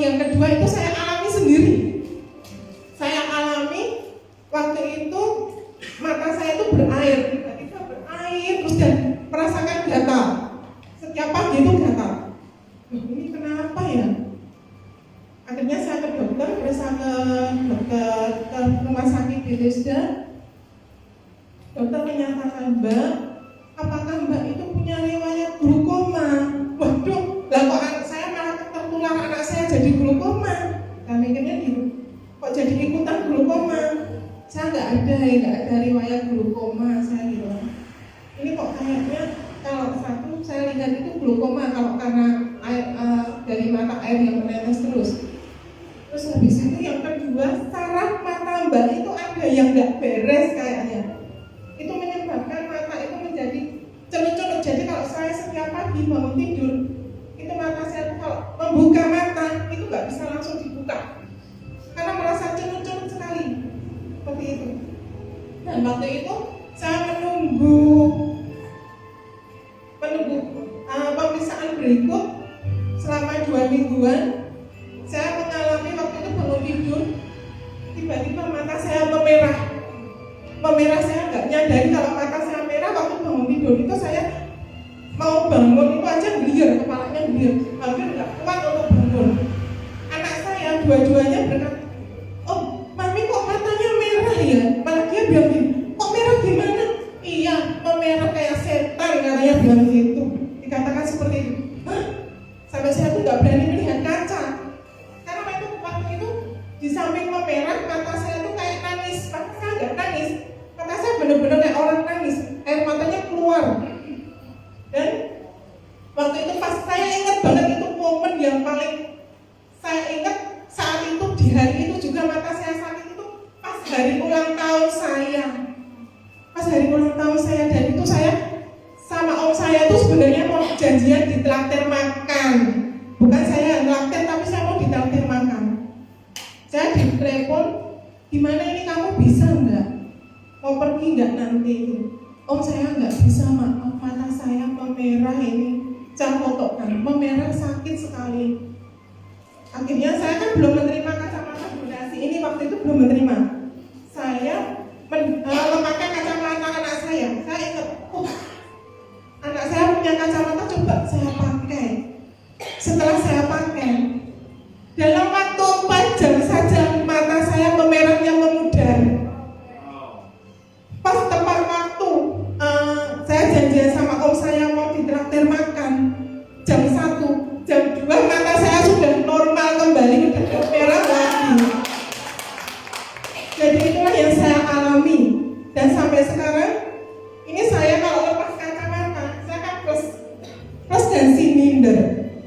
yang kedua itu saya alami sendiri. Saya alami waktu itu mata saya itu berair, tiba-tiba berair terus dan merasakan gatal. Setiap pagi itu gatal. Ini kenapa ya? Akhirnya saya ke dokter, ke rumah sakit Bethesda. Dokter menyatakan, Mbak, apakah Mbak itu punya riwayat glukoma? Waduh, lah kok saya malah tertular anak saya jadi glukoma. Nah mikirnya kok jadi ikutan glukoma? Saya nggak ada riwayat glukoma, saya bilang. Ini kok kayaknya kalau satu saya lihat itu glukoma kalau karena air, dari mata air yang menetes terus. Terus habis itu yang kedua, saraf mata Mbak itu ada yang nggak beres kayaknya. Itu menyebabkan mata itu menjadi celut-celut. Jadi kalau saya setiap pagi bangun tidur, itu mata saya kalau membuka mata itu nggak bisa langsung dibuka karena merasa celut-celut sekali. Seperti itu. Dan waktu itu saya menunggu pemeriksaan berikut selama 2 mingguan. Saya mengalami waktu itu bangun tidur, tiba-tiba mata saya memerah. Saya nggak nyadari kalau mata saya merah waktu bangun tidur. Itu saya mau bangun itu aja geliar, kepalanya geliar, hampir nggak kuat untuk bangun. Anak saya dua-duanya berkata, oh mami kok matanya merah ya? Malah dia bilang gini, kok merah gimana? Iya, memerah kayak setan katanya bilang gitu. Dikatakan seperti itu. Hah? Sampai saya tuh nggak berani melihat kaca. Karena waktu itu di samping memerah, mata saya tuh kayak nangis. Mata saya nggak nangis, mata saya benar-benar kayak orang nangis, air matanya keluar. Dan waktu itu pas saya ingat banget itu momen yang paling saya ingat saat itu, di hari itu juga mata saya sakit itu pas hari ulang tahun saya. Pas hari ulang tahun saya, dan itu saya sama om saya itu sebenarnya mau janjian ditraktir makan. Bukan saya ngelaktir, tapi saya mau ditraktir makan. Saya ditelepon, gimana ini kamu bisa enggak? Mau pergi enggak nanti? Om saya enggak bisa, maaf, mata saya memerah ini. Saya fotokan, memerah sakit sekali. Akhirnya saya kan belum menerima kacamata donasi ini, waktu itu belum menerima. Saya memakai kacamata anak saya. Saya ingat, anak saya punya kacamata, coba saya pakai. Setelah saya pakai, dalam waktu 4 jam saja mata saya memerahnya memudar. Pas tepat waktu saya janjian sama om saya mau ditraktir makan, jam 1, jam 2 mata saya sudah normal kembali, udah merah lagi. Jadi itulah yang saya alami. Dan sampai sekarang ini saya kalau lepas kacamata, saya kan plus dan silinder.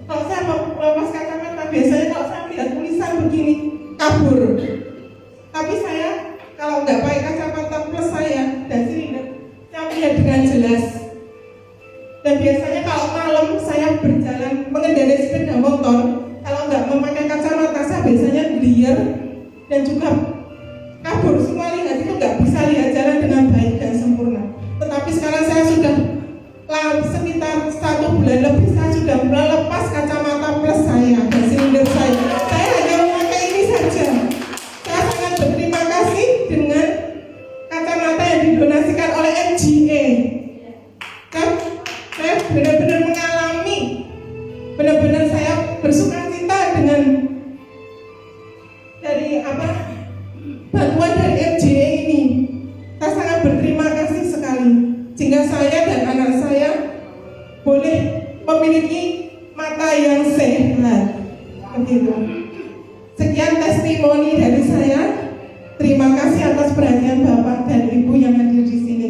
Kalau saya mau lepas kacamata, biasanya kalau saya melihat tulisan begini kabur. Tapi saya kalau nggak pakai kacamata plus saya dan silinder, saya melihat dengan jelas. Dan biasanya kalau malam saya berjalan mengendarai sepeda motor, kalau nggak memakai kacamata saya biasanya liar dan juga kabur. Semua lihat itu nggak bisa lihat jalan dengan baik dan sempurna. Tetapi sekarang saya sudah sekitar 1 bulan lebih, saya sudah melepas kacamata plus saya dan silinder saya. Saya hanya memakai ini saja. Saya sangat berterima kasih dengan kacamata yang didonasikan oleh MGA. Saya benar-benar mengalami, benar-benar saya bersuka cita dengan bantuan dari MGA ini. Saya sangat berterima kasih sekali, sehingga saya dan anak saya boleh memiliki mata yang sehat. Begitu. Sekian testimoni dari saya. Terima kasih atas perhatian Bapak dan Ibu yang hadir di sini.